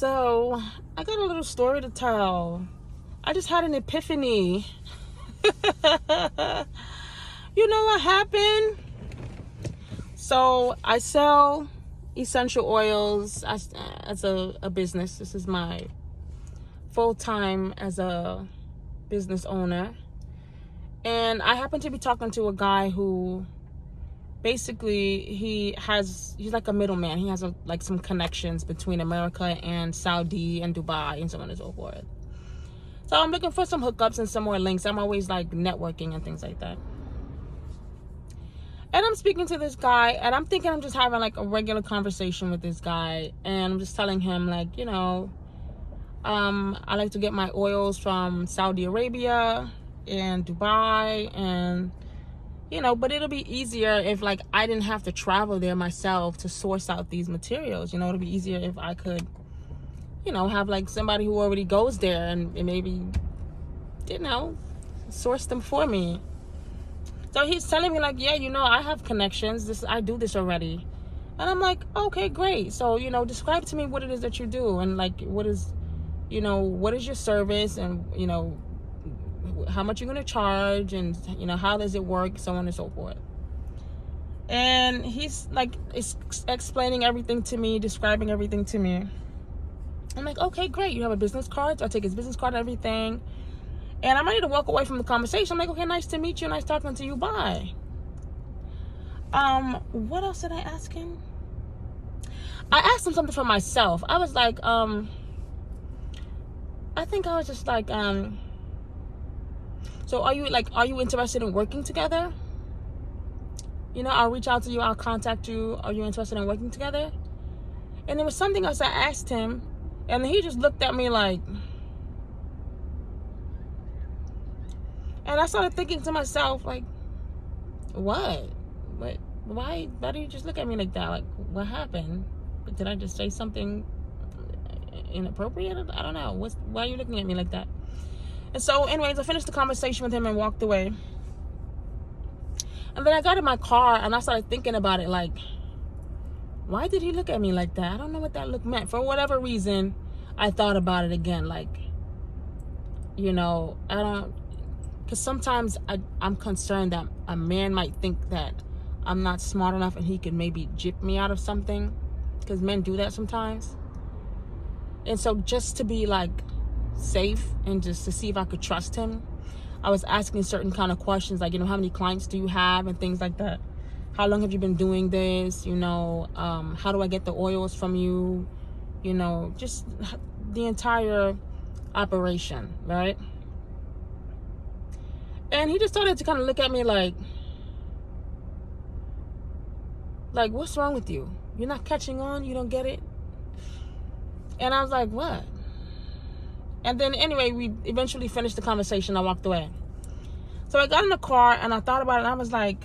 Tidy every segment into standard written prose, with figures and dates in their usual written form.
So, I got a little story to tell. I just had an epiphany. You know what happened? So, I sell essential oils as a business. This is my full-time as a business owner. And I happen to be talking to a guy who basically he's like a middleman. He has like some connections between America and Saudi and Dubai and so on and so forth. So I'm looking for some hookups and some more links. I'm always like networking and things like that. And I'm speaking to this guy, and I'm thinking I'm just having like a regular conversation with this guy, and I'm just telling him like, I like to get my oils from Saudi Arabia and Dubai, and but it'll be easier if like I didn't have to travel there myself to source out these materials. It'll be easier if I could have like somebody who already goes there and maybe source them for me. So he's telling me like, yeah, I have connections, I do this already. And I'm like, okay, great. So describe to me what it is that you do, and like what is your service, and how much you're going to charge, and how does it work, so on and so forth. And he's like explaining everything to me, describing everything to me. I'm like, okay, great. You have a business card? So I take his business card and everything, and I'm ready to walk away from the conversation. I'm like, okay, nice to meet you, nice talking to you, bye. What else did I ask him? I asked him something for myself. I was like, I think I was just like, so are you interested in working together? I'll reach out to you, I'll contact you. Are you interested in working together? And there was something else I asked him, and he just looked at me like, and I started thinking to myself, like, what? Why do you just look at me like that? Like, what happened? Did I just say something inappropriate? I don't know. Why are you looking at me like that? And so, anyways, I finished the conversation with him and walked away. And then I got in my car and I started thinking about it, like, why did he look at me like that? I don't know what that look meant. For whatever reason, I thought about it again, like, because sometimes I'm concerned that a man might think that I'm not smart enough and he could maybe jip me out of something, because men do that sometimes. And so just to be like safe and just to see if I could trust him, I was asking certain kind of questions, like, how many clients do you have and things like that. How long have you been doing this? How do I get the oils from you? Just the entire operation, right? And he just started to kind of look at me like, what's wrong with you? You're not catching on? You don't get it? And I was like, what? And then anyway, we eventually finished the conversation. I walked away. So I got in the car and I thought about it, and I was like,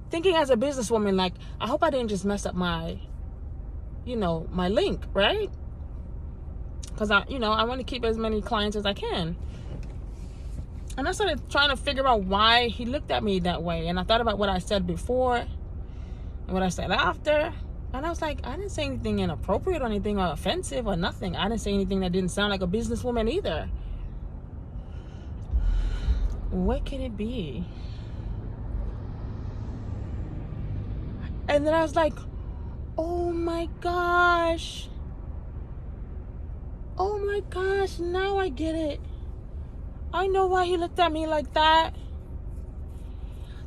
thinking as a businesswoman, like, I hope I didn't just mess up my, my link, right? Because I want to keep as many clients as I can. And I started trying to figure out why he looked at me that way. And I thought about what I said before and what I said after. And I was like, I didn't say anything inappropriate or anything or offensive or nothing. I didn't say anything that didn't sound like a businesswoman either. What can it be? And then I was like, oh my gosh. Oh my gosh, now I get it. I know why he looked at me like that.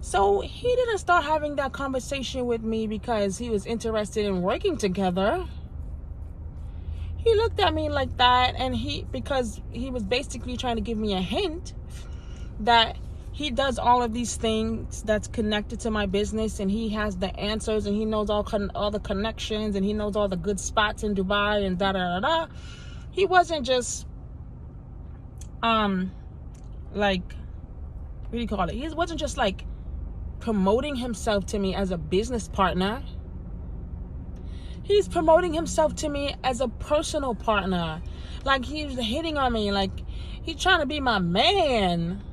So he didn't start having that conversation with me because he was interested in working together. He looked at me like that, and because he was basically trying to give me a hint that he does all of these things that's connected to my business, and he has the answers, and he knows all the connections, and he knows all the good spots in Dubai and da da da da. He wasn't just like, what do you call it? He wasn't just like promoting himself to me as a business partner. He's promoting himself to me as a personal partner. Like, he's hitting on me. Like, he's trying to be my man.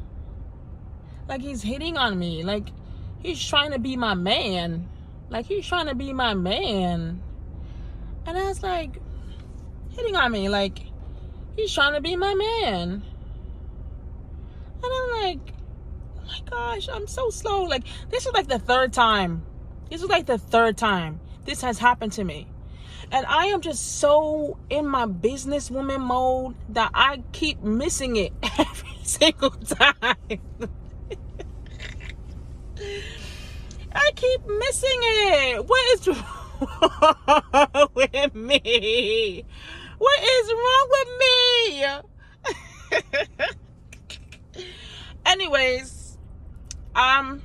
Like, he's hitting on me. Like, he's trying to be my man. Like, he's trying to be my man. And I was like, hitting on me. Like, he's trying to be my man. And I'm like, oh my gosh, I'm so slow. Like, this is like the third time. This has happened to me. And I am just so in my businesswoman mode that I keep missing it every single time. I keep missing it. What is wrong with me? What is wrong with me? Anyways, I'm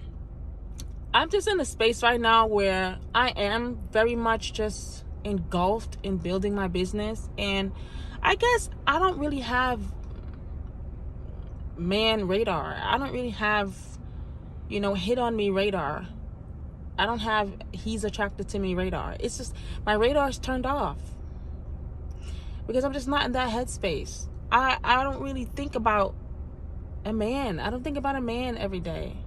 just in a space right now where I am very much just engulfed in building my business, and I guess I don't really have man radar. I don't really have, hit on me radar. I don't have he's attracted to me radar. It's just my radar is turned off because I'm just not in that headspace. I don't really think about a man. I don't think about a man every day.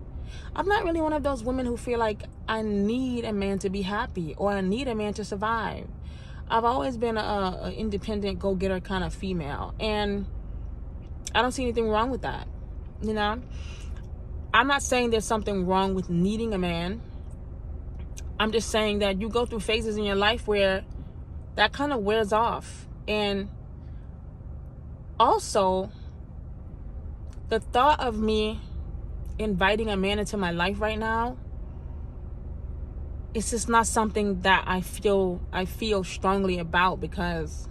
I'm not really one of those women who feel like I need a man to be happy or I need a man to survive. I've always been a independent, go-getter kind of female, and I don't see anything wrong with that. I'm not saying there's something wrong with needing a man. I'm just saying that you go through phases in your life where that kind of wears off. And also, the thought of me inviting a man into my life right now, it's just not something that I feel strongly about, because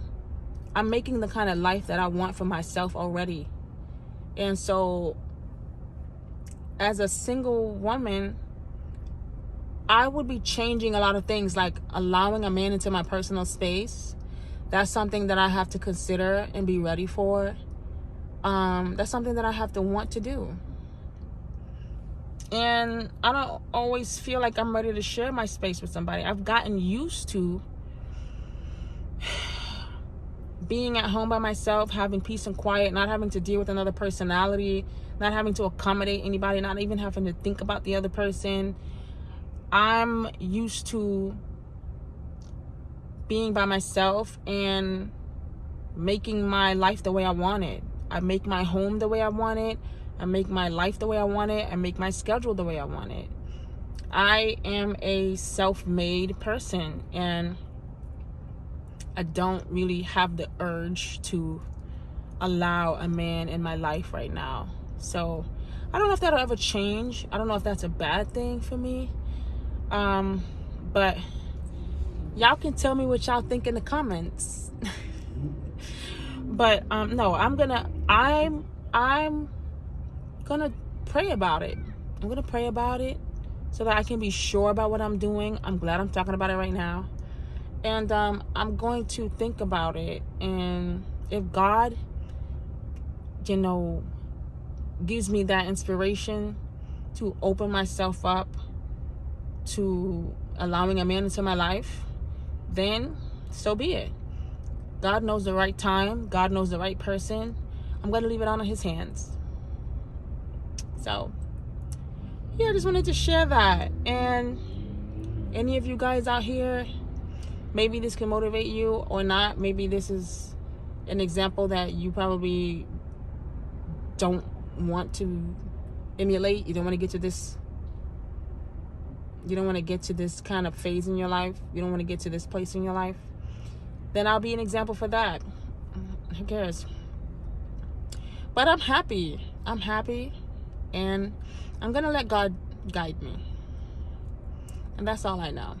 I'm making the kind of life that I want for myself already. And so as a single woman, I would be changing a lot of things, like allowing a man into my personal space. That's something that I have to consider and be ready for. That's something that I have to want to do. And I don't always feel like I'm ready to share my space with somebody. I've gotten used to being at home by myself, having peace and quiet, not having to deal with another personality, not having to accommodate anybody, not even having to think about the other person. I'm used to being by myself and making my life the way I want it. I make my home the way I want it. I make my life the way I want it. I make my schedule the way I want it. I am a self-made person, and I don't really have the urge to allow a man in my life right now. So I don't know if that'll ever change. I don't know if that's a bad thing for me. But y'all can tell me what y'all think in the comments. But no, I'm gonna pray about it. I'm gonna pray about it so that I can be sure about what I'm doing. I'm glad I'm talking about it right now. And I'm going to think about it. And if God, gives me that inspiration to open myself up to allowing a man into my life, then so be it. God knows the right time. God knows the right person. I'm going to leave it on his hands. So, yeah, I just wanted to share that. And any of you guys out here, maybe this can motivate you or not. Maybe this is an example that you probably don't want to emulate. You don't want to get to this. You don't want to get to this kind of phase in your life. You don't want to get to this place in your life. Then I'll be an example for that. Who cares? But I'm happy. I'm happy. And I'm going to let God guide me. And that's all I know.